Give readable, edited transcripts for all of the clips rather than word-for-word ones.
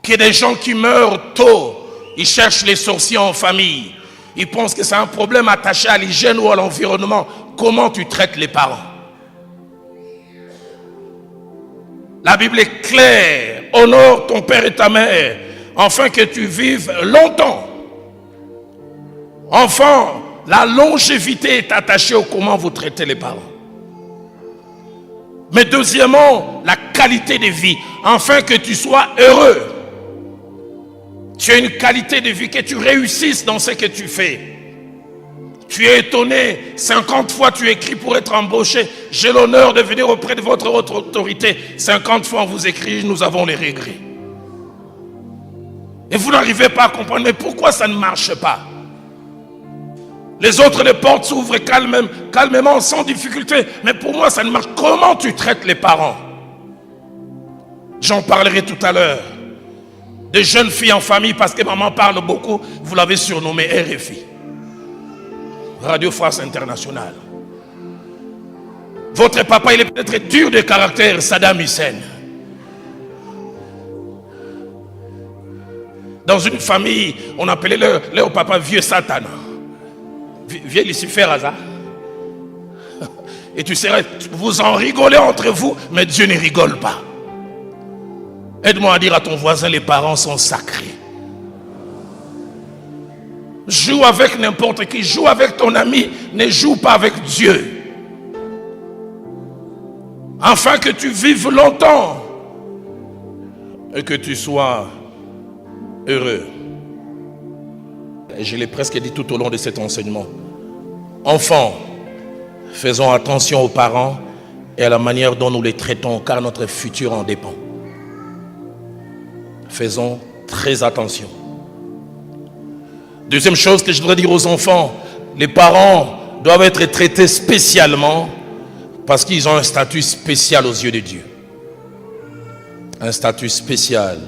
qu'il y ait des gens qui meurent tôt, ils cherchent les sorciers en famille. Ils pensent que c'est un problème attaché à l'hygiène ou à l'environnement. Comment tu traites les parents? La Bible est claire. Honore ton père et ta mère, afin que tu vives longtemps. Enfant, la longévité est attachée au comment vous traitez les parents. Mais deuxièmement, la qualité de vie, afin que tu sois heureux. Tu as une qualité de vie, que tu réussisses dans ce que tu fais. Tu es étonné, 50 fois tu écris pour être embauché. J'ai l'honneur de venir auprès de votre autorité. 50 fois on vous écrit, nous avons les regrets. Et vous n'arrivez pas à comprendre, mais pourquoi ça ne marche pas? Les autres, les portes s'ouvrent calmement, sans difficulté. Mais pour moi, ça ne marche. Comment tu traites les parents? J'en parlerai tout à l'heure. Des jeunes filles en famille, parce que maman parle beaucoup, vous l'avez surnommée RFI. Radio France Internationale. Votre papa, il est peut-être dur de caractère, Saddam Hussein. Dans une famille, on appelait leur papa vieux Satan. Vieux Lucifer Hazard. Et tu serais, vous en rigolez entre vous, mais Dieu ne rigole pas. Aide-moi à dire à ton voisin, les parents sont sacrés. Joue avec n'importe qui, joue avec ton ami, ne joue pas avec Dieu. Afin que tu vives longtemps et que tu sois heureux. Et je l'ai presque dit tout au long de cet enseignement. Enfants, faisons attention aux parents et à la manière dont nous les traitons, car notre futur en dépend. Faisons très attention. Deuxième chose que je voudrais dire aux enfants, les parents doivent être traités spécialement parce qu'ils ont un statut spécial aux yeux de Dieu. Un statut spécial.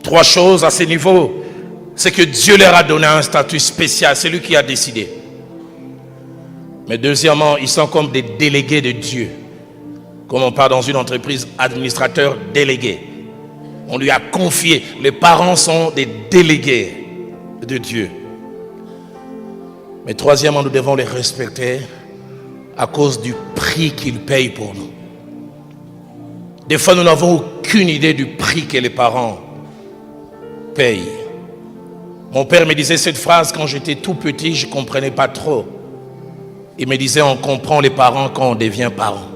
3 choses à ce niveau. C'est que Dieu leur a donné un statut spécial. C'est lui qui a décidé. Mais deuxièmement, ils sont comme des délégués de Dieu. Comme on parle dans une entreprise, administrateur délégué. On lui a confié. Les parents sont des délégués de Dieu. Mais troisièmement, nous devons les respecter à cause du prix qu'ils payent pour nous. Des fois, nous n'avons aucune idée du prix que les parents payent. Mon père me disait cette phrase quand j'étais tout petit, je ne comprenais pas trop. Il me disait, on comprend les parents quand on devient parent.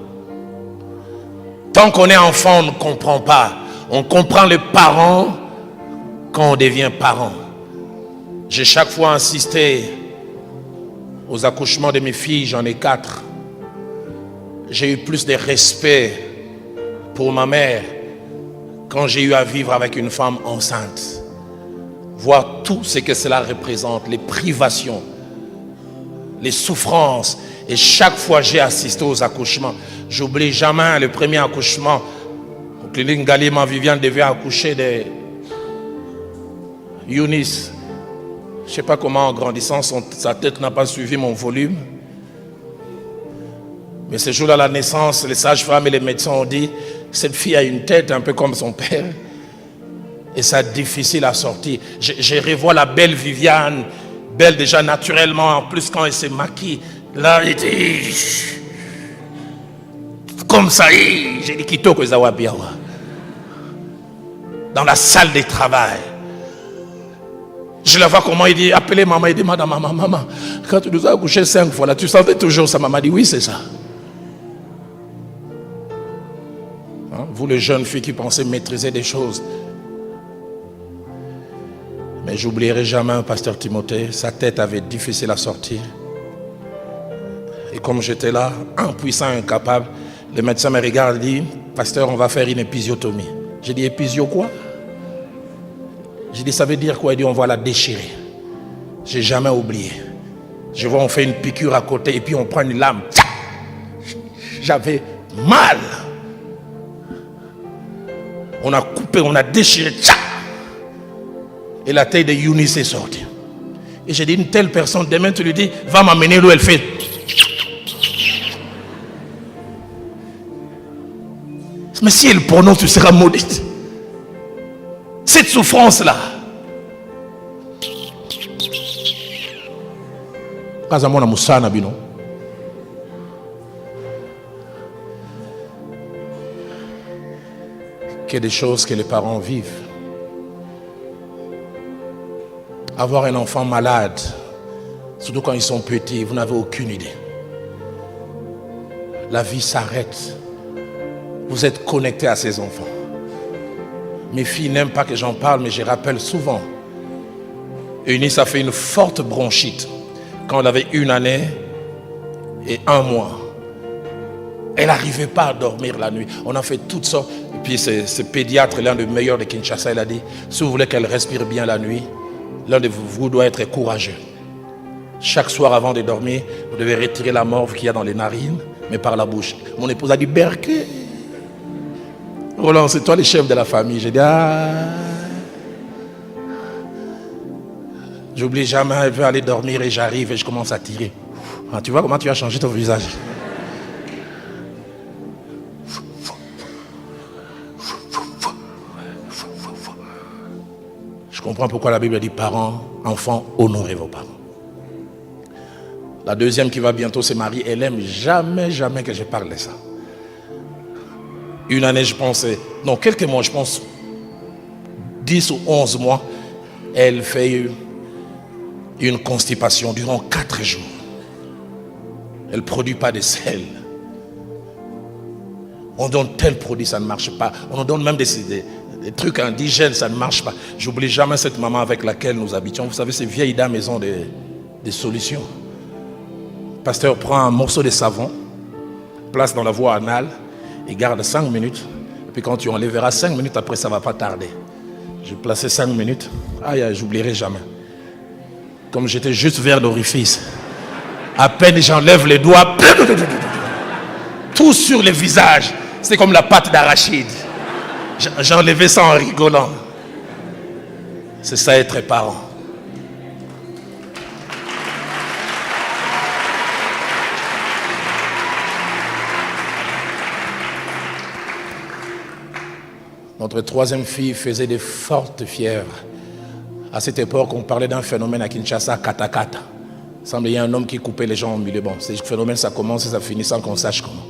Tant qu'on est enfant, on ne comprend pas. On comprend les parents quand on devient parent. J'ai chaque fois insisté aux accouchements de mes filles, j'en ai 4. J'ai eu plus de respect pour ma mère quand j'ai eu à vivre avec une femme enceinte. Voir tout ce que cela représente, les privations, les souffrances. Et chaque fois j'ai assisté aux accouchements. J'oublie jamais le premier accouchement. Au clinique Galima, Viviane devait accoucher de Younis. Je ne sais pas comment en grandissant, sa tête n'a pas suivi mon volume. Mais ce jour-là, à la naissance, les sages-femmes et les médecins ont dit, cette fille a une tête un peu comme son père. Et c'est difficile à sortir. Je revois la belle Viviane, belle déjà naturellement, en plus quand elle se maquille. Là, il dit, comme ça, j'ai dit, Kitoko Zawabiawa. Dans la salle de travail. Je la vois comment il dit, appelez maman, il dit, madame, maman, quand tu nous as accouché 5 fois, là, tu savais toujours ça, maman dit, oui, c'est ça. Hein? Vous, les jeunes filles qui pensez maîtriser des choses. Mais j'oublierai jamais un pasteur Timothée, sa tête avait difficile à sortir. Et comme j'étais là, impuissant, incapable, le médecin me regarde et dit, pasteur, on va faire une épisiotomie. J'ai dit, épisio quoi? J'ai dit, ça veut dire quoi? Il dit, on va la déchirer. J'ai jamais oublié. Je vois, on fait une piqûre à côté et puis on prend une lame. J'avais mal. On a coupé, on a déchiré. Et la tête de Younis est sortie. Et j'ai dit, une telle personne, demain tu lui dis, va m'amener l'eau, elle fait. Mais si elle prononce, tu seras maudite. Cette souffrance-là. Qu'il y ait des choses que les parents vivent. Avoir un enfant malade, surtout quand ils sont petits, vous n'avez aucune idée. La vie s'arrête. Vous êtes connecté à ces enfants. Mes filles n'aiment pas que j'en parle, mais je rappelle souvent. Eunice a fait une forte bronchite quand elle avait 1 année et 1 mois. Elle n'arrivait pas à dormir la nuit. On a fait toutes sortes. Et puis ce pédiatre, l'un des meilleurs de Kinshasa, il a dit, si vous voulez qu'elle respire bien la nuit, l'un de vous doit être courageux. Chaque soir avant de dormir, vous devez retirer la morve qu'il y a dans les narines, mais par la bouche. Mon épouse a dit, Berké, Roland, c'est toi le chef de la famille. J'ai dit, j'oublie jamais, elle veut aller dormir et j'arrive et je commence à tirer. Ah, tu vois comment tu as changé ton visage? Je comprends pourquoi la Bible dit parents, enfants, honorez vos parents. La deuxième qui va bientôt se marier, elle aime jamais que je parle de ça. 1 année, je pensais, non, quelques mois, je pense, 10 ou 11 mois, elle fait une constipation durant 4 jours. Elle ne produit pas de sel. On donne tel produit, ça ne marche pas. On nous donne même des trucs indigènes, ça ne marche pas. J'oublie jamais cette maman avec laquelle nous habitions. Vous savez, ces vieilles dames, elles ont des solutions. Le pasteur prend un morceau de savon, place dans la voie anale et garde 5 minutes. Et puis quand tu enlèveras 5 minutes, après ça ne va pas tarder. J'ai placé 5 minutes. J'oublierai jamais. Comme j'étais juste vers l'orifice, à peine j'enlève les doigts, tout sur le visage. C'est comme la pâte d'arachide. J'ai enlevé ça en rigolant. C'est ça être parent. Notre 3e fille faisait de fortes fièvres. À cette époque, on parlait d'un phénomène à Kinshasa, katakata. Il semble qu'il y a un homme qui coupait les gens au milieu. Bon, ce phénomène, ça commence et ça finit sans qu'on sache comment.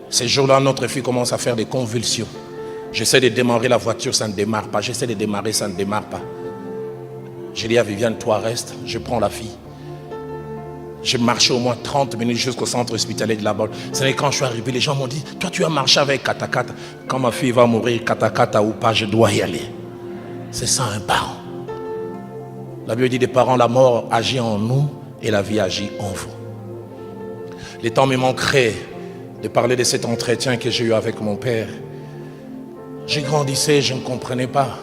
Ces jours-là, notre fille commence à faire des convulsions. J'essaie de démarrer la voiture, ça ne démarre pas. J'essaie de démarrer, ça ne démarre pas. J'ai dit à Viviane, toi reste, je prends la fille. J'ai marché au moins 30 minutes jusqu'au centre hospitalier de la Baule. C'est vrai, quand je suis arrivé, les gens m'ont dit, toi tu as marché avec katakata. Quand ma fille va mourir, katakata ou pas, je dois y aller. C'est ça un parent. La Bible dit des parents, la mort agit en nous et la vie agit en vous. Les temps me manqueraient de parler de cet entretien que j'ai eu avec mon père. J'ai grandissé, je ne comprenais pas.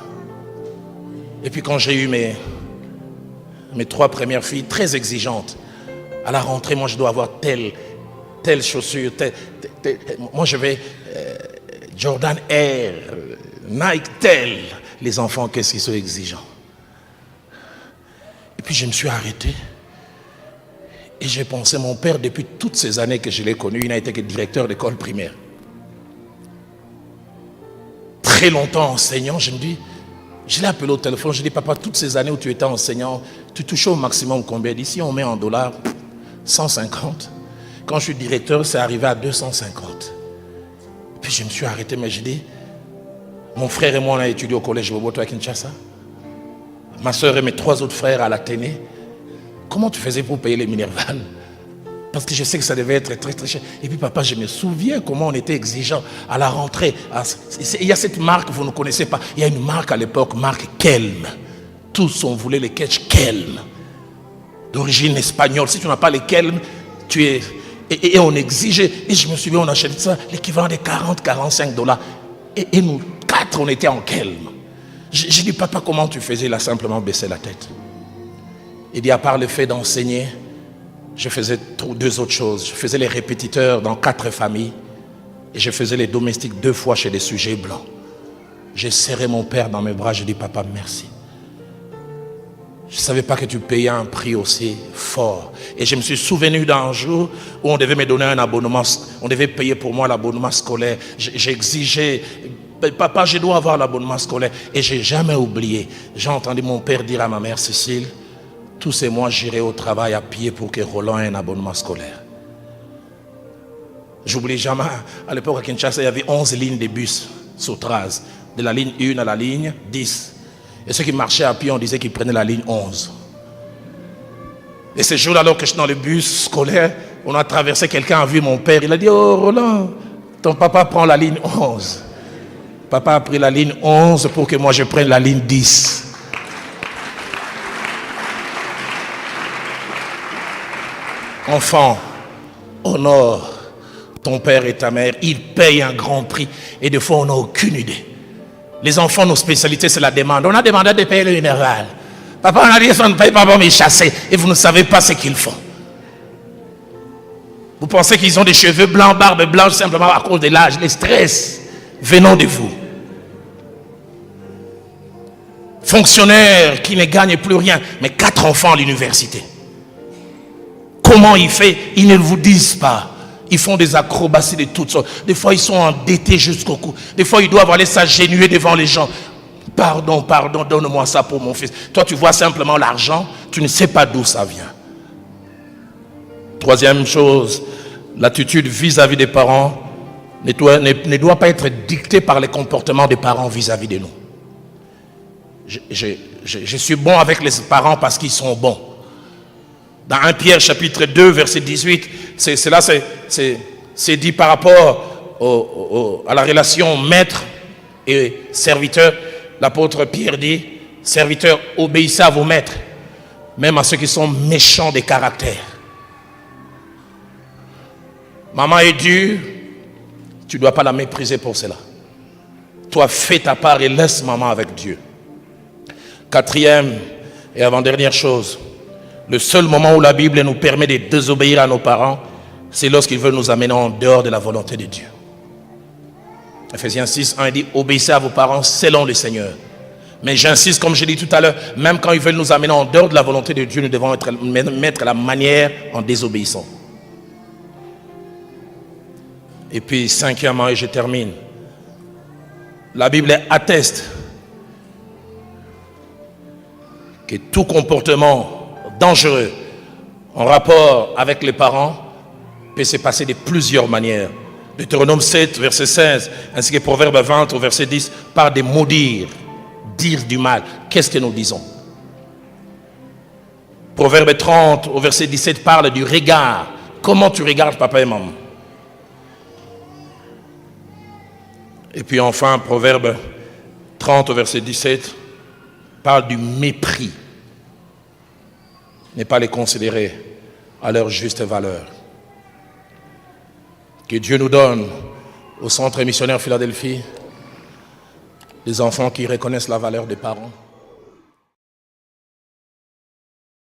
Et puis quand j'ai eu mes 3 premières filles, très exigeantes, à la rentrée, moi je dois avoir telle chaussure, moi je vais Jordan Air, Nike tel. Les enfants, qu'est-ce qu'ils sont exigeants. Et puis je me suis arrêté. Et j'ai pensé, mon père, depuis toutes ces années que je l'ai connu, il n'a été que directeur d'école primaire. Très longtemps enseignant, je me dis, je l'ai appelé au téléphone, je dis, papa, toutes ces années où tu étais enseignant, tu touchais au maximum combien? D'ici, on met en dollars 150. Quand je suis directeur, c'est arrivé à 250. Puis je me suis arrêté, mais j'ai dit, mon frère et moi, on a étudié au collège Boboto à Kinshasa. Ma soeur et mes 3 autres frères à l'Athénée. Comment tu faisais pour payer les Minerval? Parce que je sais que ça devait être très très cher. Et puis papa, je me souviens comment on était exigeant à la rentrée. Il y a cette marque, vous ne connaissez pas. Il y a une marque à l'époque, marque Kelm. Tous on voulait les ketch Kelm. D'origine espagnole. Si tu n'as pas les Kelm, tu es... Et on exigeait. Et je me souviens, on achetait ça, l'équivalent de 40-45 $. Et nous 4, on était en Kelm. J'ai dit, papa, comment tu faisais? Il a simplement baissé la tête. Il dit, à part le fait d'enseigner, je faisais 2 autres choses. Je faisais les répétiteurs dans 4 familles. Et je faisais les domestiques 2 fois chez des sujets blancs. J'ai serré mon père dans mes bras. J'ai dit, papa, merci. Je ne savais pas que tu payais un prix aussi fort. Et je me suis souvenu d'un jour où on devait me donner un abonnement, on devait payer pour moi l'abonnement scolaire. J'exigeais, papa, je dois avoir l'abonnement scolaire. Et je n'ai jamais oublié. J'ai entendu mon père dire à ma mère Cécile, tous ces mois, j'irai au travail à pied pour que Roland ait un abonnement scolaire. J'oublie jamais, à l'époque à Kinshasa, il y avait 11 lignes de bus sur Traz, de la ligne 1 à la ligne 10. Et ceux qui marchaient à pied, on disait qu'ils prenaient la ligne 11. Et ce jour-là, alors que je suis dans le bus scolaire, on a traversé, quelqu'un a vu mon père, il a dit, oh Roland, ton papa prend la ligne 11. Papa a pris la ligne 11 pour que moi je prenne la ligne 10. Enfant, honore ton père et ta mère, ils payent un grand prix et des fois on n'a aucune idée. Les enfants, nos spécialités, c'est la demande. On a demandé de payer le minéral. Papa, on a dit, ça ne paye pas pour me chasser. Et vous ne savez pas ce qu'ils font. Vous pensez qu'ils ont des cheveux blancs, barbe blanche, simplement à cause de l'âge, le stress venant de vous. Fonctionnaire qui ne gagne plus rien, mais 4 enfants à l'université. Comment il fait? Ils ne vous disent pas. Ils font des acrobaties de toutes sortes. Des fois, ils sont endettés jusqu'au cou. Des fois, ils doivent aller s'agenouiller devant les gens. Pardon, pardon, donne-moi ça pour mon fils. Toi, tu vois simplement l'argent. Tu ne sais pas d'où ça vient. Troisième chose, l'attitude vis-à-vis des parents ne doit pas être dictée par les comportements des parents vis-à-vis de nous. Je suis bon avec les parents parce qu'ils sont bons. Dans 1 Pierre chapitre 2 verset 18, c'est dit par rapport à la relation maître et serviteur. L'apôtre Pierre dit, serviteurs, obéissez à vos maîtres, même à ceux qui sont méchants de caractère. Maman est dure, tu ne dois pas la mépriser pour cela. Toi, fais ta part et laisse maman avec Dieu. Quatrième et avant-dernière chose, le seul moment où la Bible nous permet de désobéir à nos parents, c'est lorsqu'ils veulent nous amener en dehors de la volonté de Dieu. Ephésiens 6, 1 dit, obéissez à vos parents selon le Seigneur. Mais j'insiste, comme je l'ai dit tout à l'heure, même quand ils veulent nous amener en dehors de la volonté de Dieu, nous devons mettre la manière en désobéissant. Et puis, cinquièmement, et je termine, la Bible atteste que tout comportement dangereux en rapport avec les parents peut se passer de plusieurs manières. Deutéronome 7, verset 16, ainsi que Proverbe 20, au verset 10, par des maudire, dire du mal. Qu'est-ce que nous disons? Proverbe 30, au verset 17, parle du regard. Comment tu regardes papa et maman? Et puis enfin, Proverbe 30, au verset 17, parle du mépris. Ne pas les considérer à leur juste valeur. Que Dieu nous donne, au Centre missionnaire Philadelphie, des enfants qui reconnaissent la valeur des parents.